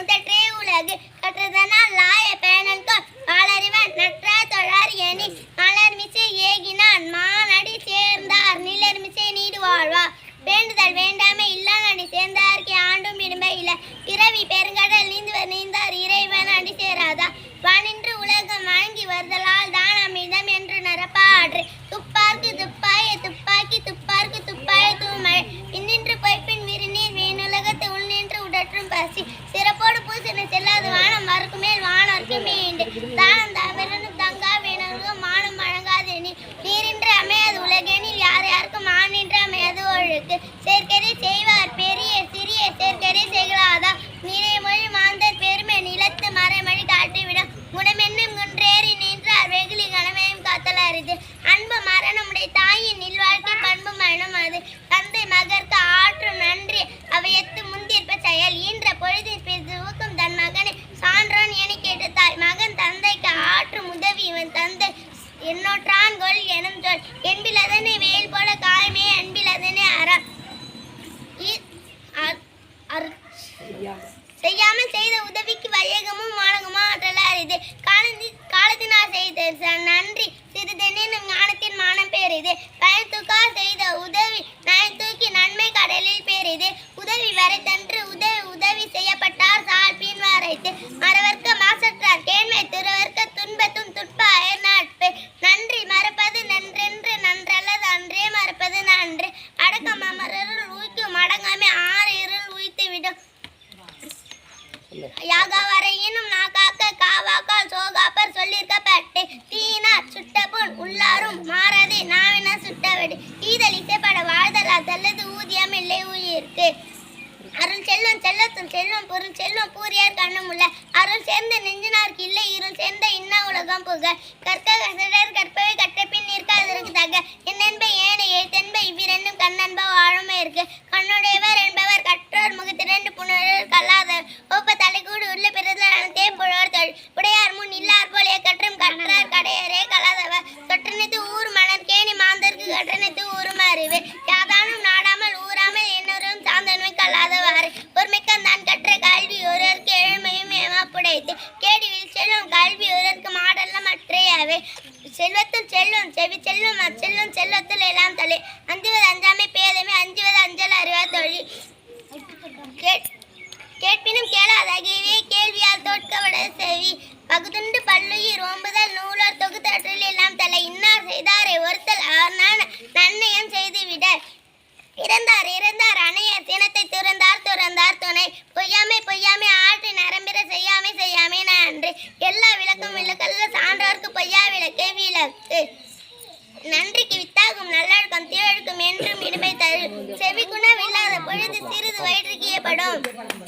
முதற்றே உலகு கற்றதனால் லாய பேணல்கோள் வாளறிவன் நற்றா தொழார் எனி மலர் மிசை ஏகினான் மானடி சேர்ந்தார் நிலர் மிசை நீடு வாழ்வா வேண்டுதல் வேண்டாமை இல்லா நடி சேர்ந்தார்க்கு ஆண்டும் இடுமை இல்லை பிறவி பெருங்கடல் நீந்துவர் நீந்தார் இறைவன் அடி சேராதா வானின்று உலகம் வழங்கி வருதலால் தான் அமிர்தம் என்று நரப்பாற்று துப்பார்க்கு துப்பாய துப்பாக்கி துப்பார்க்கு துப்பாய தூமழை இன்னின்று பொய்ப்பின் விரிநீர் வீணுலகத்து உள்நின்று உடற்றும் பசி சிறப்போடு பூசனை செல்லாது வானம் மறுக்கு மேல் வானோர்க்கு மீண்டு தானம் தவறனும் தங்கா வீணர்களும் மானம் வழங்காது நீரின்று அமையாது உலகெனில் யார் யாருக்கும் மானின்று அமையாது ஒழுக்கு சேர்க்கரை செய்வார் பெரிய சிறிய சேர்க்கரை செய்களாதா நீரை மொழி மாந்தர் பெருமை நிலத்து மறைமொழி காட்டிவிடும் குணமென்னும் குன்றேறி நின்றார் வெகுளி கணமையும் காத்தல் அரிது அன்பு மரணமுடைய தாயின் நில்வாழ்க்கை பண்பு மரணம் அது தந்தை மகற்கு ஆற்றும் நன்றி அவை எத்து முந்திருப்ப செயல் ஈன்ற பொழுதில் பிரித்து ஊக்கும் தன் மகனை சான்றான் என கேட்ட தாய் மகன் தந்தைக்கு ஆற்றும் உதவி இவன் தந்தை என்னொற்றான் கொள் எனும் சொல் என்பிலதனை வேல் போல காயமே அன்பிலதனை அறம் செய்யாமல் செய்த உதவிக்கு வையகமும் வானகமும் ஆற்றலா இது காலத்தினால் செய்த நன்றி சிறிதெனினும் ஞானத்தின் மானம் பேரிது பயன் செய்த உதவி நயன் தூக்கி நன்மை கடலில் பேரிது உதவி வரைத்தன்று உதவி செய்யப்பட்டார் சால் பின் வரைத்து மறவர்க்க மாசற்றார் கேண்மை திருவர்க்க துன்பத்தும் துட்பாய நட்பு நன்றி மறப்பது நன்றென்று நன்றல்லது அன்றே மறப்பது நன்று அடக்கம் அமரருள் ஊய்க்கும் அடங்காமை ஆறு இருள் உய்த்து விடும் யாக வரையினும் நாகாக்க காவாக்கால் சோகாப்பர் சொல்லியிருக்கப்பட்டு தீனார் சுட்டபுண் உள்ளாரும் மாறாதே நாவினா சுட்டவடு ஈதல் இசைப்பட வாழ்தலா தல்லது ஊதியம் இல்லை உயிர்க்கு அருள் செல்வம் செல்லத்தும் செல்வம் பொருள் செல்வம் பூரியார் கண்ணும் உள்ள அருள் சேர்ந்த நெஞ்சினார்க்கு இல்லை இருள் சேர்ந்த இன்ன உலகம் புக கற்க கசடர் கற்பவை கற்றப்பின் நிற்காதற்கு தக என்னென்ப ஏனையே தென்ப இவ்விரண்டும் கண்ணன்ப வாழுமே இருக்கு கண்ணுடையவர் என்பவர் கற்றோர் முகத்திரண்டு புணர் கல்லாதவர் ஒப்ப தலைக்கூடு உள்ள பிறந்தே புழவர் தொழில் உடையார் முன் இல்லார் போலே கற்றும் கற்றார் கடையரே கலாதவர் தொற்றனைத்து ஊர் மலர் கேணி மாந்தருக்கு கற்றனைத்து ஊரும் அறிவு யாதானும் நாடாமல் ஊராமல் இன்னொரும் சாந்தன்மை கல்லாதவாறு ஒருமைக்கன் தான் கற்ற கல்வி ஒருவருக்கு ஏழ்மையும் ஏமாப்புடைத்து கேடிவில் செல்லும் கல்வி ஒருவருக்கு மாடல்ல மற்றையவை செல்வத்தில் செல்லும் செவி செல்லும் அச்செல்லும் செல்வத்தில் எல்லாம் தலை அஞ்சுவது அஞ்சாமை பேதமை அஞ்சுவது அஞ்சல் அறிவா தொழில் கேட்பினும் கேளாதகவே கேள்வியால் தோற்கவிட செவி பகுதுண்டு பல்லுயிர் ஓம்புதல் நூலர் தொகுத்தற்றில் எல்லாம் தலை இன்னார் செய்தாரை ஒருத்தல் அவர் நன்னயம் செய்து விட இறந்தார் அணையர் சினத்தை துறந்தார் துணை பொய்யாமை ஆற்றி நரம்பிற செய்யாமை நன்று எல்லா விளக்கும் விளக்கல்ல சான்றோர்க்கு பொய்யா விளக்கே விளக்கு நன்றிக்கு வித்தாகும் நல்லொழுக்கம் தீழழுக்கும் என்றும் இடுமை தரு செவி குணம் இல்லாத பொழுது சிறிது வயிற்றுக்கியப்படும்